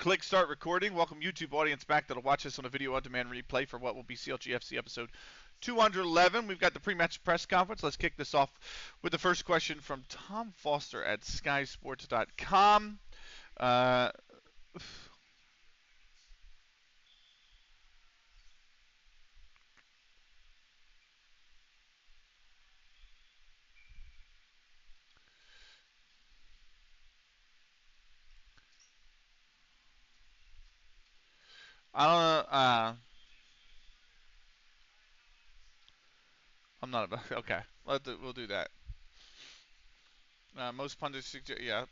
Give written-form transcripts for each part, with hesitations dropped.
Click start recording. Welcome YouTube audience back that'll watch us on a video on demand replay for what will be CLG FC episode 211. We've got the pre-match press conference. Let's kick this off with the first question from Tom Foster at skysports.com. I'm not about. Okay, we'll do that. Most pundits suggest, yeah,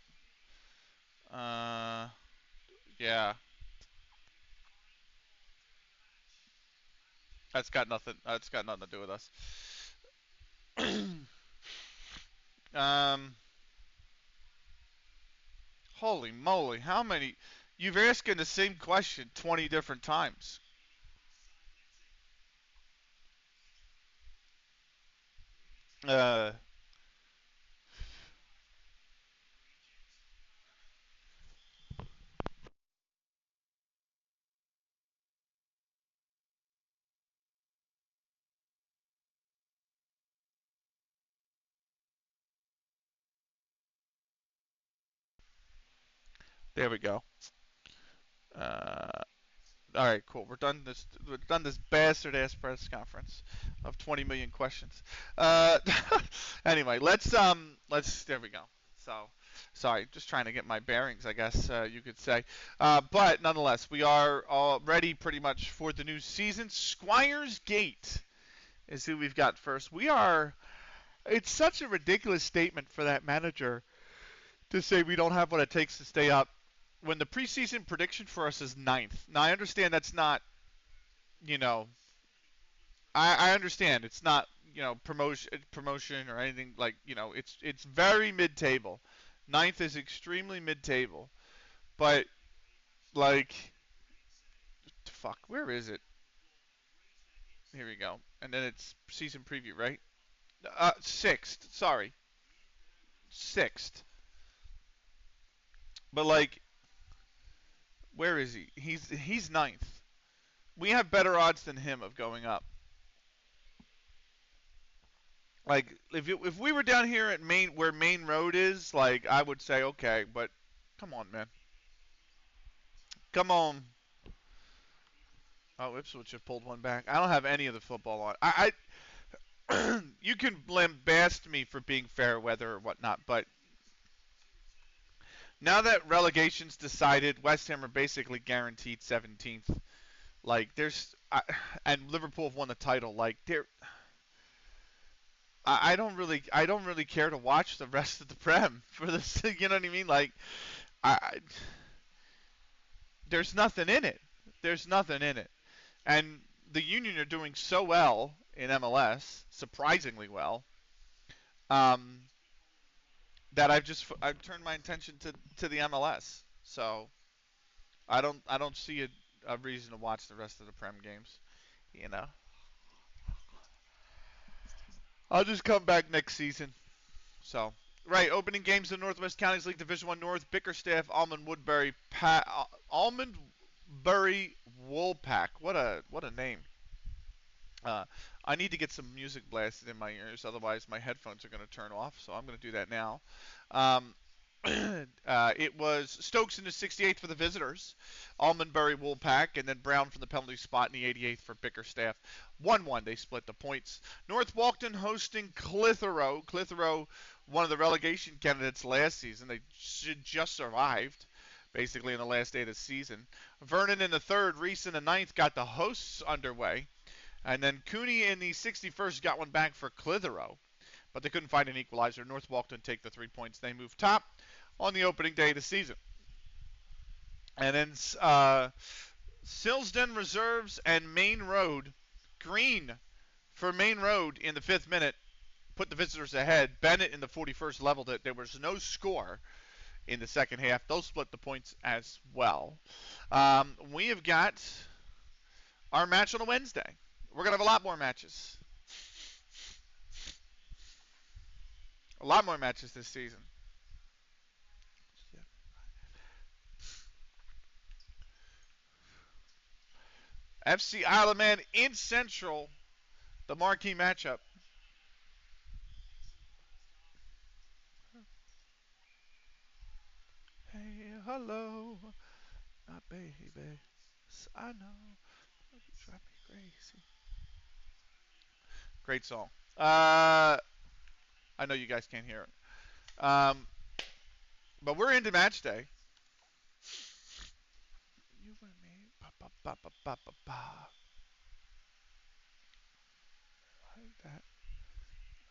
yeah. That's got nothing. That's got nothing to do with us. Holy moly! How many? You've asking the same question 20 different times. Uh, there we go. All right, cool. We're done this. We're done this bastard ass press conference of 20 million questions. Anyway, let's. There we go. So, sorry, just trying to get my bearings, I guess you could say. But nonetheless, we are all ready pretty much for the new season. Squires Gate is who we've got first. We are. It's such a ridiculous statement for that manager to say we don't have what it takes to stay up when the preseason prediction for us is ninth. Now I understand that's not, you know, I understand it's not, promotion or anything like, it's very mid-table. Ninth is extremely mid-table, but like, fuck, where is it? Here we go, and then it's season preview, right? Sixth, sorry, sixth. But like, where is he? He's ninth. We have better odds than him of going up. Like if we were down here at Main where Main Road is, like I would say okay, but come on, man, come on. Oh, Ipswich have pulled one back. I don't have any of the football on. You can lambast me for being fair weather or whatnot, but now that relegation's decided, West Ham are basically guaranteed 17th. Like and Liverpool have won the title. Like I don't really care to watch the rest of the Prem for this. You know what I mean? Like, I there's nothing in it. There's nothing in it, and the Union are doing so well in MLS, surprisingly well, um, that I've turned my attention to the MLS. So I don't see a reason to watch the rest of the Prem games. You know, I'll just come back next season. So, right, opening games in Northwest Counties League Division One North: Bickerstaff, Almond Woodbury, Almondbury Woolpack. What a name. Uh, I need to get some music blasted in my ears, otherwise my headphones are going to turn off. So I'm going to do that now. It was Stokes in the 68th for the visitors, Almondbury Woolpack, and then Brown from the penalty spot in the 88th for Bickerstaff. 1-1, they split the points. North Walkden hosting Clitheroe. Clitheroe, one of the relegation candidates last season. They just survived, basically, in the last day of the season. Vernon in the 3rd, Reese in the 9th got the hosts underway. And then Cooney in the 61st got one back for Clitheroe, but they couldn't find an equalizer. North Walkden take the 3 points. They move top on the opening day of the season. And then Silsden reserves and Main Road. Green for Main Road in the 5th minute put the visitors ahead. Bennett in the 41st leveled it. There was no score in the second half. They'll split the points as well. We have got our match on a Wednesday. We're going to have a lot more matches. A lot more matches this season. FC Isle of Man in Central, the marquee matchup. Hey, hello, my baby. I know you drive me crazy. Great song. I know you guys can't hear it. But we're into match day. You and me. Ba, ba, ba, ba, ba, ba, ba. Like that.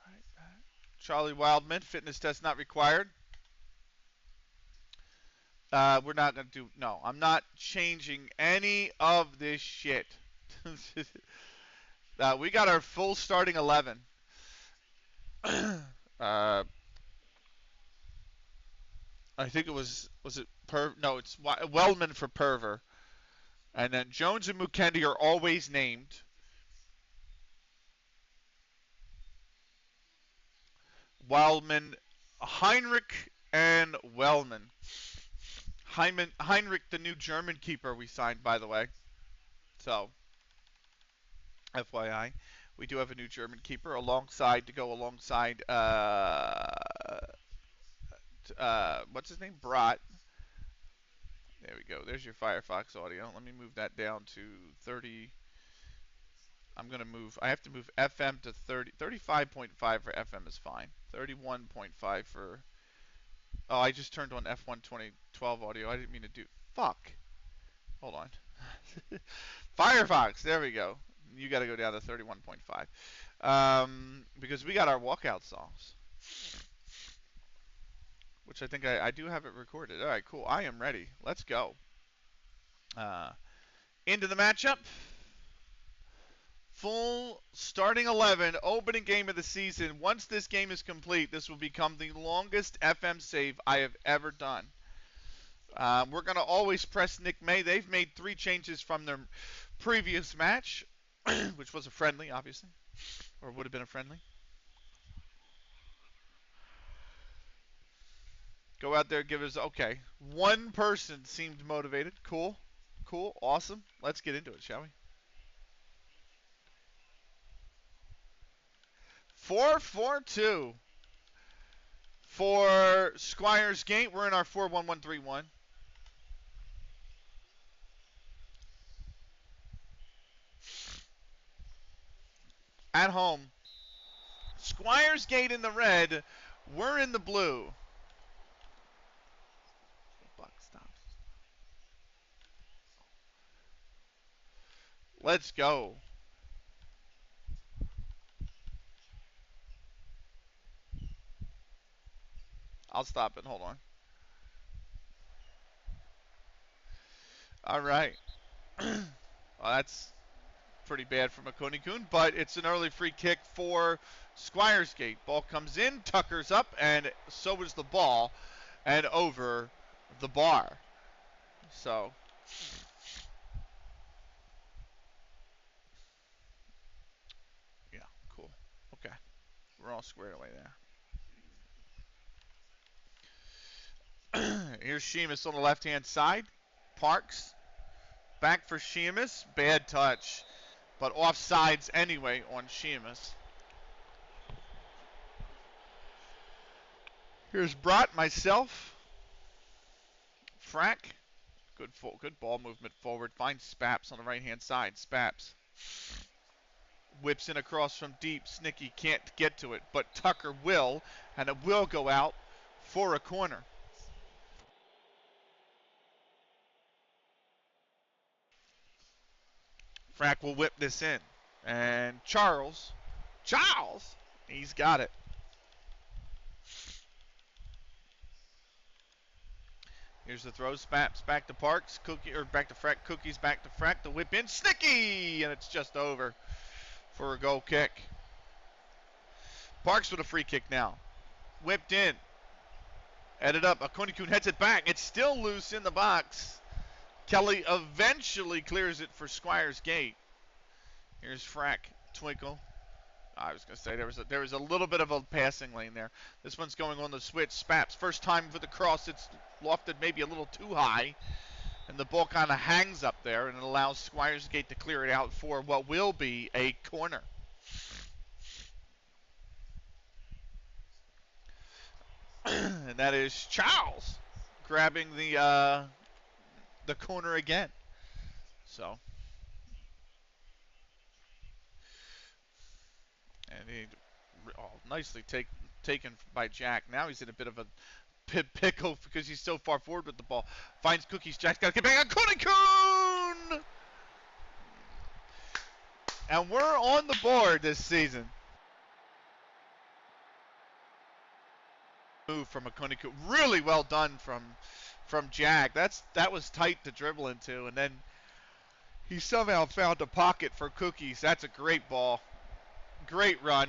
Like that. Charlie Wildman, fitness test not required. We're not going to do. No, I'm not changing any of this shit. We got our full starting 11. uh, I think it was it No, it's Wellman for Perver, and then Jones and Mukendi are always named. Wildman, Heinrich, and Wellman. Heinrich, the new German keeper we signed, by the way. So, FYI, we do have a new German keeper to go alongside. What's his name? Brat. There we go. There's your Firefox audio. Let me move that down to 30. I have to move FM to 30. 35.5 for FM is fine. 31.5 for. Oh, I just turned on F1 2012 audio. I didn't mean to do. Fuck. Hold on. Firefox. There we go. You got to go down to 31.5. Because we got our walkout songs. Which I think I do have it recorded. All right, cool. I am ready. Let's go. Into the matchup. Full starting 11, opening game of the season. Once this game is complete, this will become the longest FM save I have ever done. We're going to always press Nick May. They've made 3 changes from their previous match, which was a friendly, obviously, or would have been a friendly. Go out there, give us, okay. One person seemed motivated. Cool, awesome. Let's get into it, shall we? 4-4-2 for Squires Gate. We're in our 4-1-1-3-1. At home. Squires Gate in the red. We're in the blue. Buck stops. Let's go. I'll stop it. Hold on. All right. Well, that's pretty bad from Akoni-kun, but it's an early free kick for Squires Gate. Ball comes in, Tucker's up, and so is the ball, and over the bar. So, yeah, cool. Okay. We're all squared away there. Here's Sheamus on the left-hand side. Parks. Back for Sheamus. Bad touch. But offsides anyway on Sheamus. Here's Brat, myself. Frack. Good ball movement forward. Finds Spaps on the right-hand side. Spaps. Whips in across from deep. Snicky can't get to it, but Tucker will, and it will go out for a corner. Frack will whip this in. And Charles, he's got it. Here's the throw. Spaps back to Parks. Back to Frack. Cookies back to Frack. The whip in. Snicky! And it's just over for a goal kick. Parks with a free kick now. Whipped in. Headed up. Akoni-kun heads it back. It's still loose in the box. Kelly eventually clears it for Squires Gate. Here's Frack. Twinkle. I was going to say there was a little bit of a passing lane there. This one's going on the switch. Spaps. First time for the cross. It's lofted maybe a little too high. and the ball kind of hangs up there, and it allows Squiresgate to clear it out for what will be a corner. And that is Charles grabbing the corner again. So, and he nicely taken by Jack. Now he's in a bit of a pickle because he's so far forward with the ball. Finds Cookies. Jack's got to get back on Kunikun! And we're on the board this season. Move from a Kunikun. Really well done from Jack. That was tight to dribble into, and then he somehow found a pocket for Cookies. That's a great ball. Great run.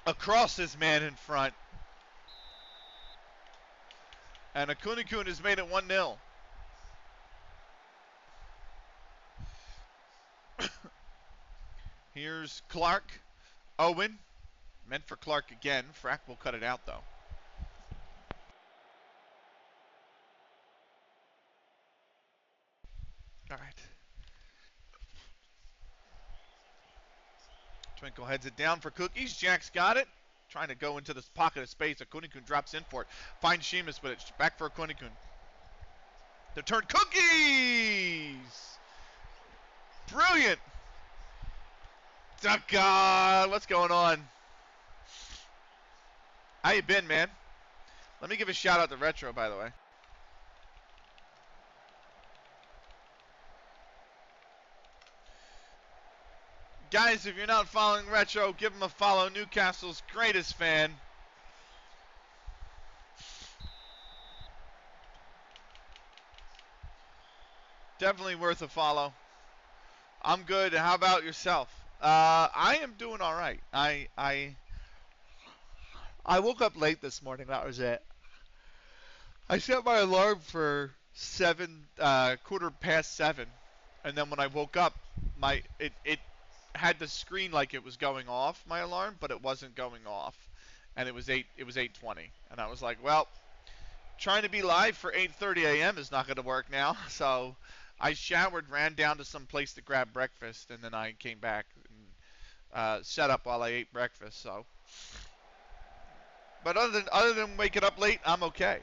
Across his man in front. And Akunikun has made it 1-0. Here's Clark. Owen. Meant for Clark again. Frack will cut it out, though. All right. Twinkle heads it down for Cookies. Jack's got it. Trying to go into this pocket of space. Akunikun drops in for it. Finds Sheamus with it. Back for Akunikun. The turn. Cookies! Brilliant! God, what's going on? How you been, man? Let me give a shout out to Retro, by the way. Guys, if you're not following Retro, give him a follow. Newcastle's greatest fan. Definitely worth a follow. I'm good. How about yourself? I am doing all right. I woke up late this morning. That was it. I set my alarm for 7:15, and then when I woke up, it had the screen like it was going off, my alarm, but it wasn't going off, and it was 8:20, and I was like, well, trying to be live for 8:30 a.m. is not going to work now, so I showered, ran down to some place to grab breakfast, and then I came back and set up while I ate breakfast. So, but other than waking up late, I'm okay.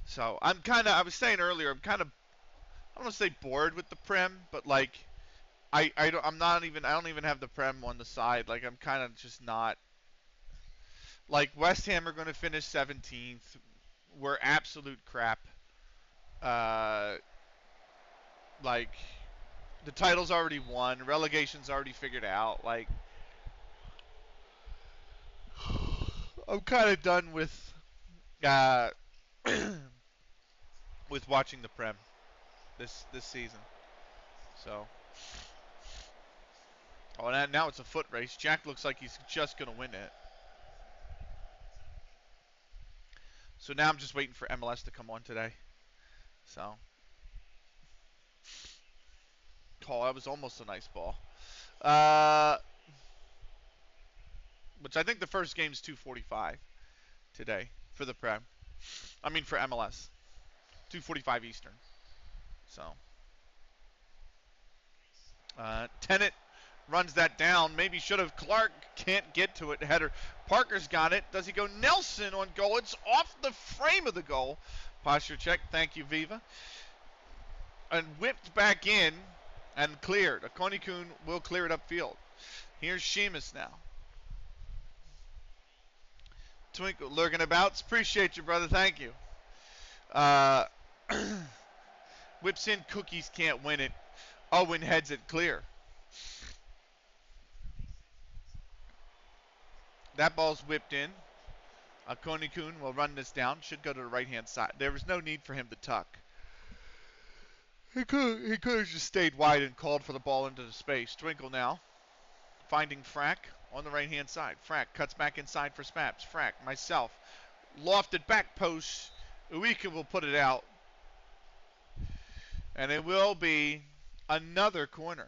So I was saying earlier, I'm kind of, I don't want to say bored with the Prem, but like, I don't even have the Prem on the side. Like, I'm kind of just not. Like, West Ham are going to finish 17th. We're absolute crap. Like, the title's already won. Relegation's already figured out. Like, I'm kind of done with with watching the Prem this season. So, and now it's a foot race. Jack looks like he's just going to win it. So now I'm just waiting for MLS to come on today. So, that was almost a nice ball. Which I think the first game's 2:45 today for the Prem. I mean for MLS. 2:45 Eastern. So, Tennant runs that down. Maybe should have. Clark can't get to it. Header. Parker's got it. Does he go? Nelson on goal. It's off the frame of the goal. Posture check. Thank you, Viva. And whipped back in and cleared. Akonikun will clear it upfield. Here's Sheamus now. Twinkle lurking about. Appreciate you, brother. Thank you. Whips in. Cookies can't win it. Owen heads it clear. That ball's whipped in. Akonikun will run this down. Should go to the right-hand side. There was no need for him to tuck. He could have just stayed wide and called for the ball into the space. Twinkle now. Finding Frack on the right-hand side. Frack cuts back inside for Spaps. Frack, myself. Lofted back post. Uika will put it out. And it will be another corner.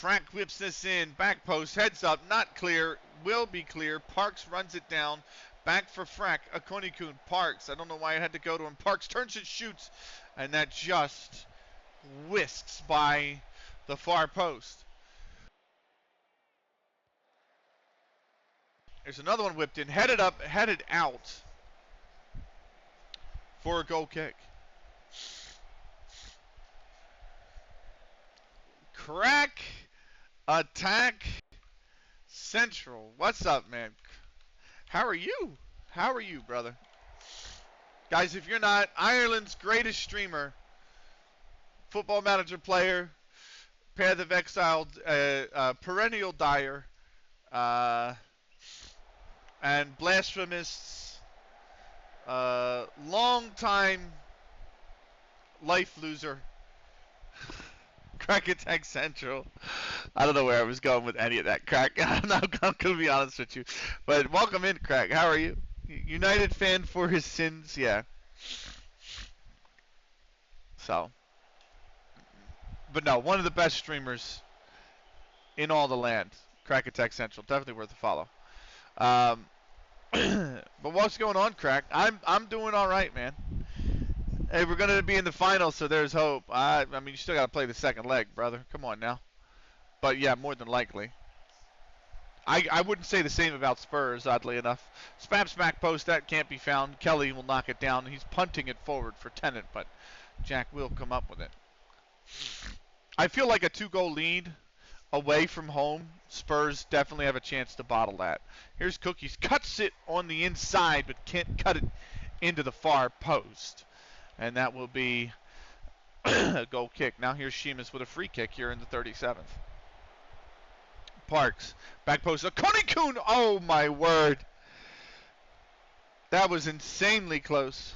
Frack whips this in. Back post. Heads up. Not clear. will be clear. Parks runs it down. Back for Freck. Akonikun. Parks. I don't know why I had to go to him. Parks turns and shoots. And that just whisks by the far post. There's another one whipped in. Headed up, headed out for a goal kick. Crack. Attack. Central. What's up, man? How are you? How are you, brother? Guys, if you're not, Ireland's greatest streamer, football manager player, Path of Exiled, perennial dyer, and blasphemous, long-time life loser, Crack Attack Central. I don't know where I was going with any of that, Crack. I'm going to be honest with you. But welcome in, Crack. How are you? United fan for his sins, yeah. So. But no, one of the best streamers in all the land. Crack Attack Central. Definitely worth a follow. But what's going on, Crack? I'm doing all right, man. Hey, we're going to be in the finals, so there's hope. I mean, you still got to play the second leg, brother. Come on now. But, yeah, more than likely. I wouldn't say the same about Spurs, oddly enough. Spam smack post, that can't be found. Kelly will knock it down. He's punting it forward for Tennant, but Jack will come up with it. I feel like a 2-goal lead away from home, Spurs definitely have a chance to bottle that. Here's Cookies. Cuts it on the inside, but can't cut it into the far post. And that will be a goal kick. Now here's Sheamus with a free kick here in the 37th. Parks. Back post. Akonikun! Oh, my word. That was insanely close.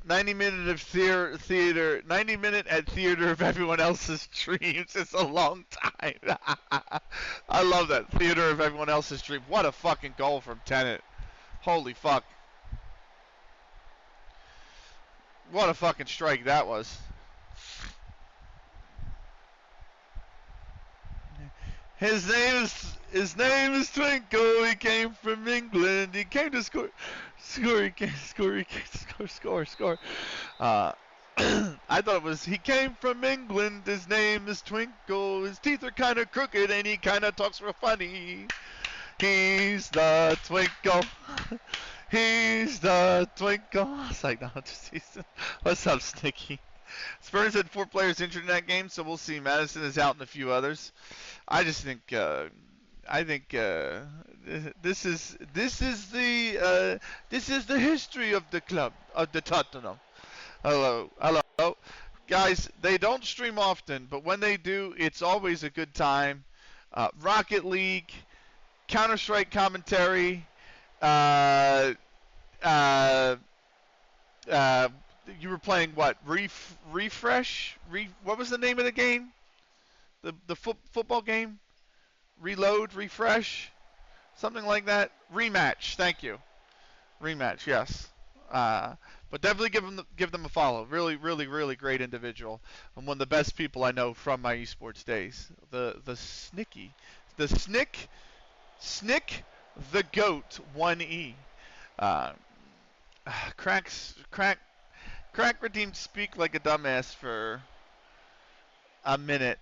90 minute of theater, 90 minute at theater of everyone else's dreams. It's a long time. I love that. Theater of everyone else's dream. What a fucking goal from Tennant. Holy fuck. What a fucking strike that was. His name is Twinkle. He came from England. He came to score. Score. I thought it was he came from England. His name is Twinkle. His teeth are kind of crooked and he kind of talks real funny. He's the Twinkle. He's the Twinkle. I was like, no, what's up, Snicky? Spurs had 4 players injured in that game, so we'll see. Madison is out and a few others. I just think this is the history of the club of the Tottenham. Hello, guys. They don't stream often, but when they do, it's always a good time. Rocket League, Counter-Strike commentary. You were playing what? Refresh? What was the name of the game? The football game? Reload, refresh, something like that. Rematch. Thank you. Rematch. Yes. But definitely give them a follow. Really, really, really great individual, and one of the best people I know from my esports days. The Snicky, the Snick, the Goat 1E. Crack redeemed speak like a dumbass for a minute.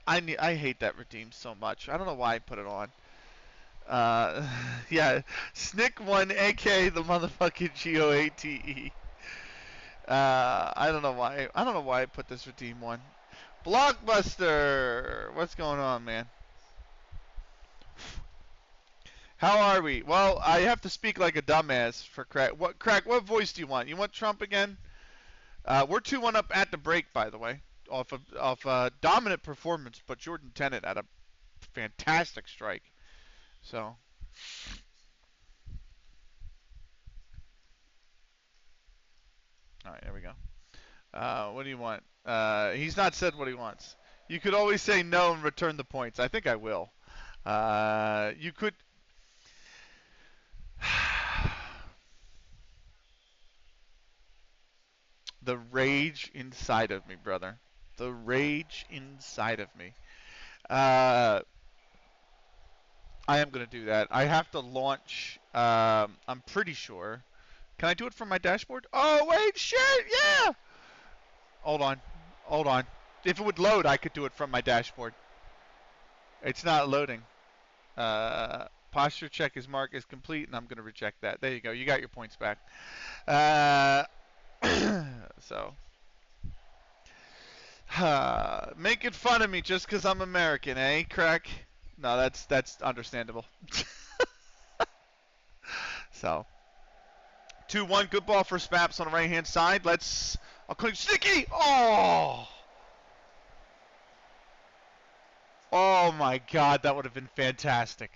I hate that redeem so much. I don't know why I put it on. Yeah, Snick1, aka the motherfucking GOATE. I don't know why I put this redeem one. Blockbuster, what's going on, man? How are we? Well, I have to speak like a dumbass for Crack. What voice do you want? You want Trump again? We're 2-1 up at the break, by the way. Off a dominant performance, but Jordan Tennant had a fantastic strike. So, all right, there we go. What do you want? He's not said what he wants. You could always say no and return the points. I think I will. You could. The rage inside of me, brother. The rage inside of me. I am going to do that. I have to launch, I'm pretty sure. Can I do it from my dashboard? Oh, wait, shit, yeah! Hold on. Hold on. If it would load, I could do it from my dashboard. It's not loading. Posture check is marked as complete, and I'm going to reject that. There you go. You got your points back. So, making fun of me just because I'm American, eh, Crack? No, that's understandable. So, 2-1, good ball for Spaps on the right-hand side. I'll click Sticky. Oh my God, that would have been fantastic.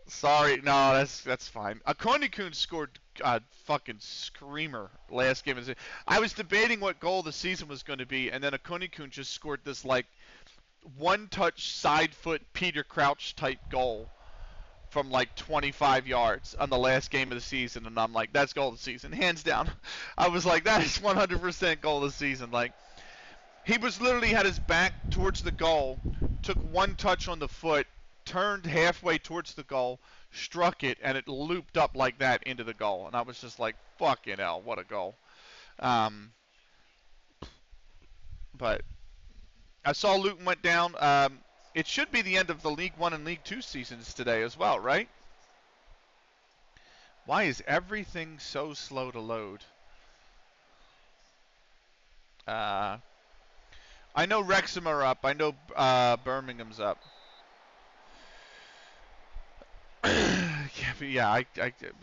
Sorry, no, that's fine. Akoni-kun scored a fucking screamer last game. I was debating what goal the season was going to be, and then Akoni-kun just scored this like one-touch side foot Peter Crouch type goal from like 25 yards on the last game of the season, and I'm like, that's goal of the season, hands down. I was like, that is 100% goal of the season. Like, he was literally had his back towards the goal, took one touch on the foot, turned halfway towards the goal, struck it, and it looped up like that into the goal. And I was just like, fucking hell, what a goal. But I saw Luton went down. It should be the end of the League One and League Two seasons today as well, right? Why is everything so slow to load? I know Wrexham are up. I know Birmingham's up. Yeah,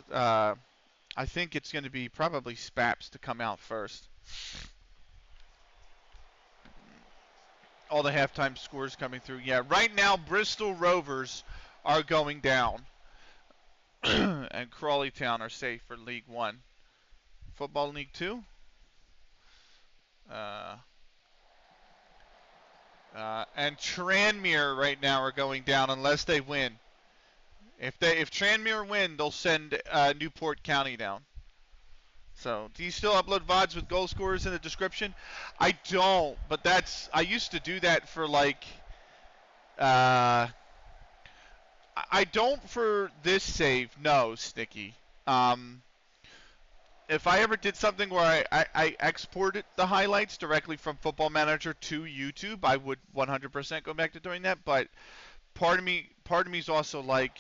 I think it's going to be probably Spaps to come out first. All the halftime scores coming through. Yeah, right now Bristol Rovers are going down, and Crawley Town are safe for League One. Football League Two. And Tranmere right now are going down unless they win. If Tranmere win, they'll send Newport County down. So, do you still upload VODs with goal scorers in the description? I don't, but I used to do that for like, I don't for this save, no, Snicky. If I ever did something where I exported the highlights directly from Football Manager to YouTube, I would 100% go back to doing that, but part of me's also like,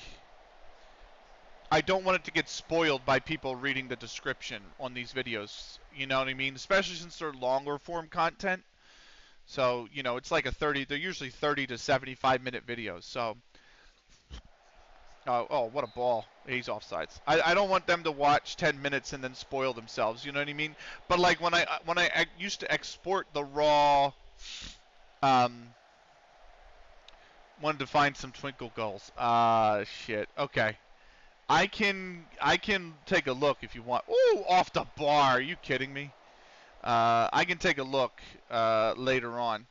I don't want it to get spoiled by people reading the description on these videos. You know what I mean? Especially since they're longer form content. So, it's like they're usually 30 to 75 minute videos. So, oh, what a ball. He's offsides. I don't want them to watch 10 minutes and then spoil themselves. You know what I mean? But like when I used to export the raw, wanted to find some twinkle goals. Shit. Okay. I can take a look if you want. Ooh, off the bar. Are you kidding me? I can take a look later on.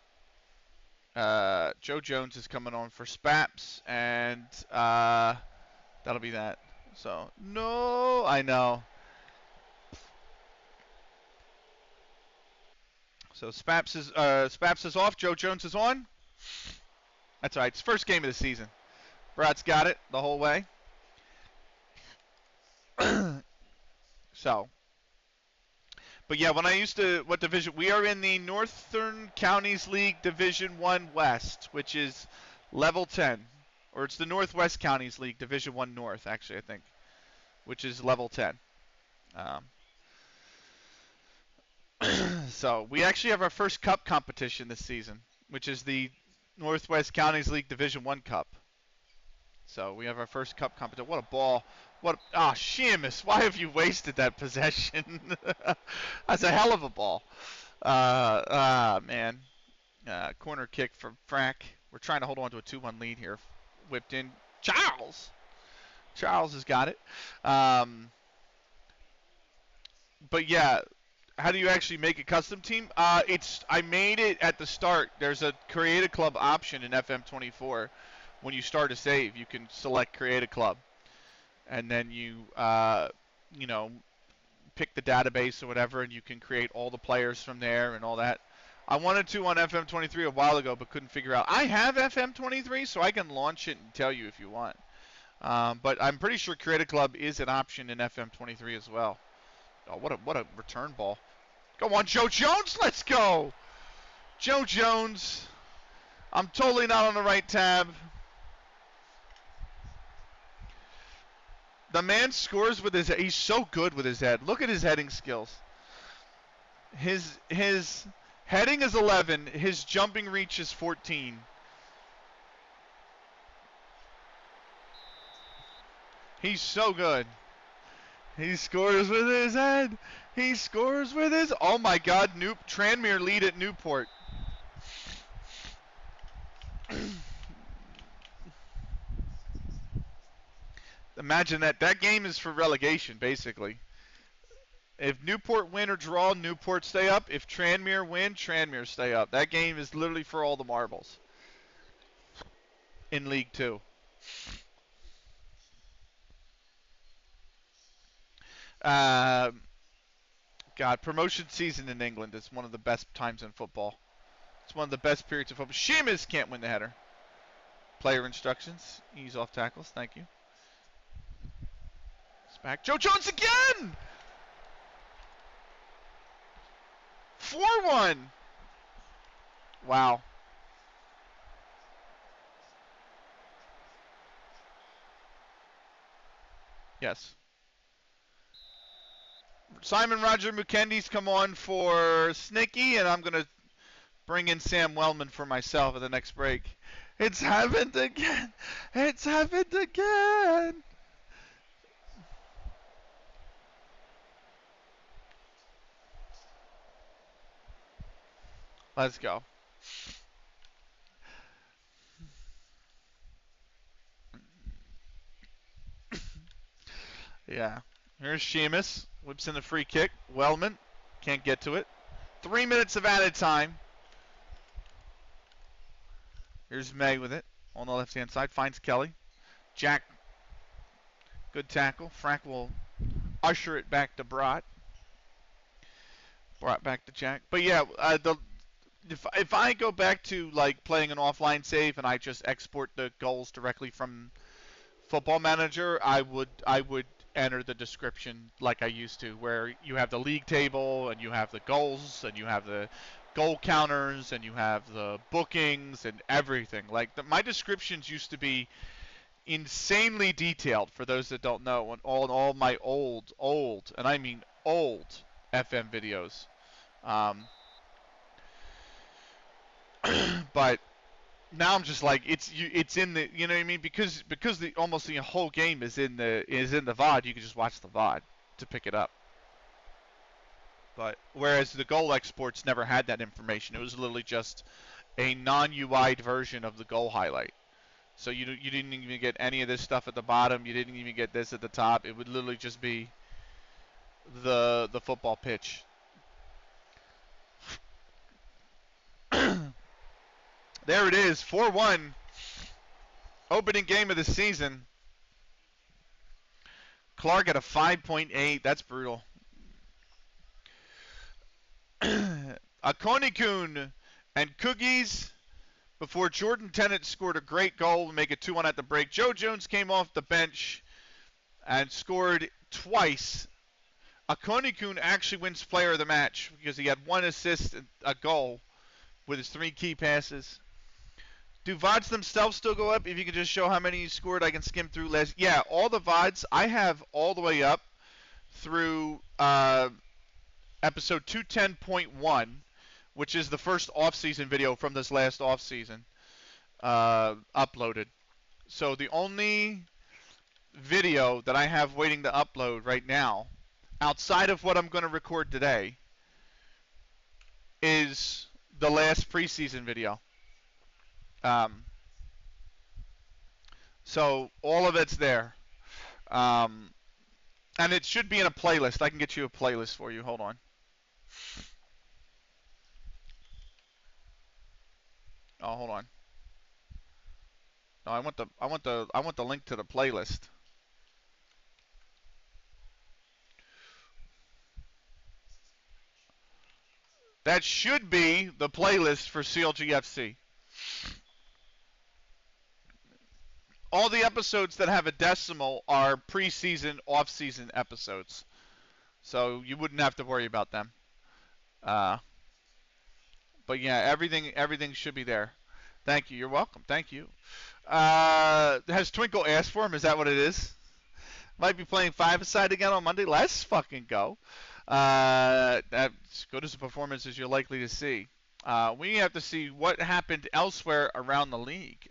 Joe Jones is coming on for Spaps, and that'll be that. So, no, I know. So Spaps is off. Joe Jones is on. That's all right. It's first game of the season. Brad's got it the whole way. So, but yeah, what division? We are in the Northern Counties League Division 1 West, which is level 10. Or it's the Northwest Counties League Division 1 North, actually, I think, which is level 10. So, we actually have our first cup competition this season, which is the Northwest Counties League Division 1 Cup. So, we have our first cup competition. What a ball. Seamus, why have you wasted that possession? That's a hell of a ball. Man. Corner kick from Frank. We're trying to hold on to a 2-1 lead here. Whipped in. Charles has got it. But yeah, how do you actually make a custom team? I made it at the start. There's a create a club option in FM24. When you start a save, you can select create a club. And then you pick the database or whatever, and you can create all the players from there and all that. I wanted to on FM23 a while ago, but couldn't figure out. I have FM23, so I can launch it and tell you if you want. But I'm pretty sure Creative Club is an option in FM23 as well. Oh, what a return ball. Go on, Joe Jones. Let's go. Joe Jones. I'm totally not on the right tab. The man scores with his. He's so good with his head. Look at his heading skills. His heading is 11. His jumping reach is 14. He's so good. He scores with his head. He scores with his. Oh my God! Tranmere lead at Newport. Imagine that. That game is for relegation, basically. If Newport win or draw, Newport stay up. If Tranmere win, Tranmere stay up. That game is literally for all the marbles in League Two. God, promotion season in England is one of the best times in football. It's one of the best periods of football. Sheamus can't win the header. Player instructions. Ease off tackles. Thank you. It's back. Joe Jones again! 4-1. Wow. Yes. Simon Roger Mukendi's come on for Snicky, and I'm going to bring in Sam Wellman for myself at the next break. It's happened again. It's happened again. Let's go. Yeah. Here's Sheamus. Whips in the free kick. Wellman can't get to it. 3 minutes of added time. Here's May with it on the left-hand side. Finds Kelly. Jack. Good tackle. Frank will usher it back to Brott. Brought back to Jack. But yeah, if I go back to like playing an offline save and I just export the goals directly from Football Manager, I would enter the description like I used to, where you have the league table and you have the goals and you have the goal counters and you have the bookings and everything. Like my descriptions used to be insanely detailed for those that don't know on all my old, and I mean old FM videos. But now I'm just like it's in the, you know what I mean, because the almost the whole game is in the VOD. You can just watch the VOD to pick it up. But whereas the goal exports never had that information, it was literally just a non-UI'd version of the goal highlight. So you didn't even get any of this stuff at the bottom. You didn't even get this at the top. It would literally just be the football pitch. There it is, 4-1. Opening game of the season. Clark at a 5.8. That's brutal. Akonikun and Coogies before Jordan Tennant scored a great goal to make it 2-1 at the break. Joe Jones came off the bench and scored twice. Akonikun actually wins player of the match because he had one assist and a goal with his 3 key passes. Do VODs themselves still go up? If you could just show how many you scored, I can skim through last. Yeah, all the VODs I have all the way up through episode 210.1, which is the first off-season video from this last off-season uploaded. So the only video that I have waiting to upload right now, outside of what I'm going to record today, is the last preseason video. So all of it's there. And it should be in a playlist. I can get you a playlist for you. Hold on. Oh, hold on. No, I want the link to the playlist. That should be the playlist for CLG FC. All the episodes that have a decimal are preseason, off-season episodes, so you wouldn't have to worry about them. Uh, but yeah, everything should be there. Thank you. You're welcome. Thank you. Has Twinkle asked for him? Is that what it is? Might be playing five-a-side again on Monday. Let's fucking go. As good as a performance as you're likely to see. We have to see what happened elsewhere around the league.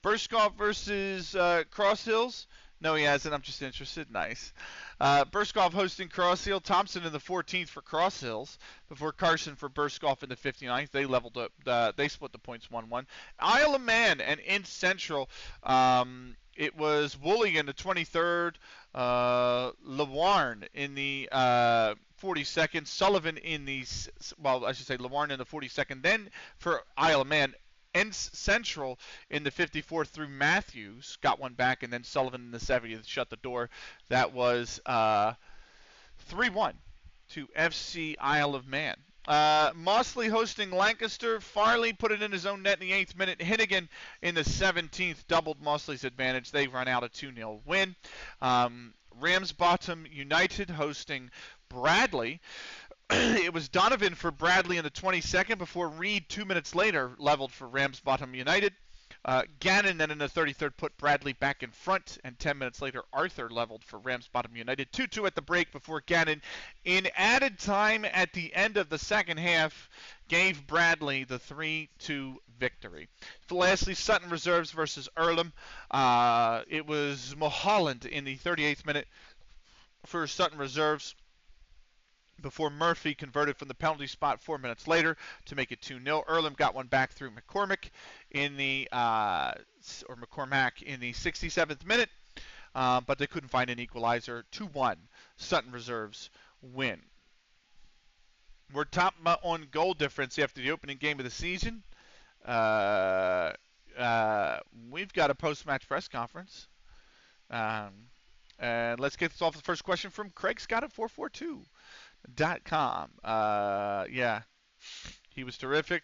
Burskov versus Cross Hills. No, he hasn't. I'm just interested. Nice. Burskov hosting Cross Hill. Thompson in the 14th for Cross Hills before Carson for Burskov in the 59th. They leveled up. They split the points 1-1. Isle of Man and in Central. It was Woolley in the 23rd. Lewarne in the 42nd. Sullivan in the, well, I should say Lewarne in the 42nd. Then for Isle of Man, Ents Central in the 54th through Matthews got one back, and then Sullivan in the 70th shut the door. That was 3-1 to FC Isle of Man. Mossley hosting Lancaster. Farley put it in his own net in the 8th minute. Hinnigan in the 17th doubled Mossley's advantage. They run out a 2-0 win. Ramsbottom United hosting Bradley. It was Donovan for Bradley in the 22nd before Reed 2 minutes later leveled for Ramsbottom United. Gannon then in the 33rd put Bradley back in front, and 10 minutes later Arthur leveled for Ramsbottom United. 2-2 at the break before Gannon, in added time at the end of the second half, gave Bradley the 3-2 victory. Lastly, Sutton Reserves versus Earlham. It was Mulholland in the 38th minute for Sutton Reserves before Murphy converted from the penalty spot 4 minutes later to make it 2-0. Earlham got one back through McCormack in the 67th minute, but they couldn't find an equalizer. 2-1, Sutton Reserves win. We're top on goal difference after the opening game of the season. We've got a post-match press conference. And let's get this off with the first question from Craig Scott at 442.com. Yeah, he was terrific.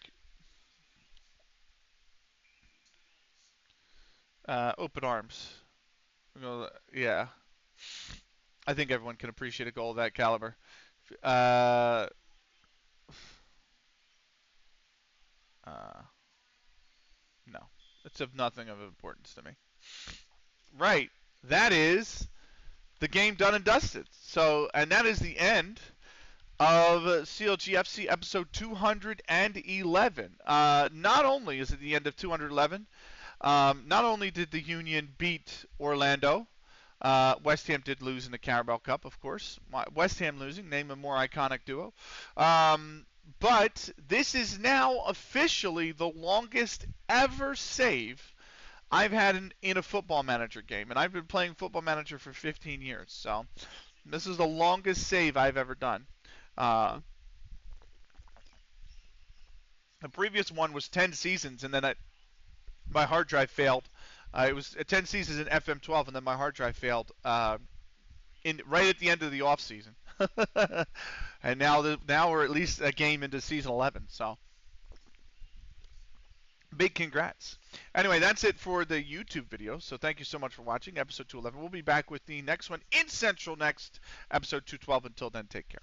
Open arms. Yeah, I think everyone can appreciate a goal of that caliber. No, it's of nothing of importance to me. Right, that is the game done and dusted. So, and that is the end of CLG FC episode 211. Not only is it the end of 211, not only did the Union beat Orlando, West Ham did lose in the Carabao Cup, of course. West Ham losing, name a more iconic duo. But this is now officially the longest ever save I've had in a Football Manager game. And I've been playing Football Manager for 15 years. So this is the longest save I've ever done. The previous one was 10 seasons, and then my hard drive failed. It was 10 seasons in FM12, and then my hard drive failed right at the end of the off season. And now we're at least a game into season 11. So big congrats. Anyway, that's it for the YouTube video. So thank you so much for watching episode 211. We'll be back with the next one in Central next, episode 212. Until then, take care.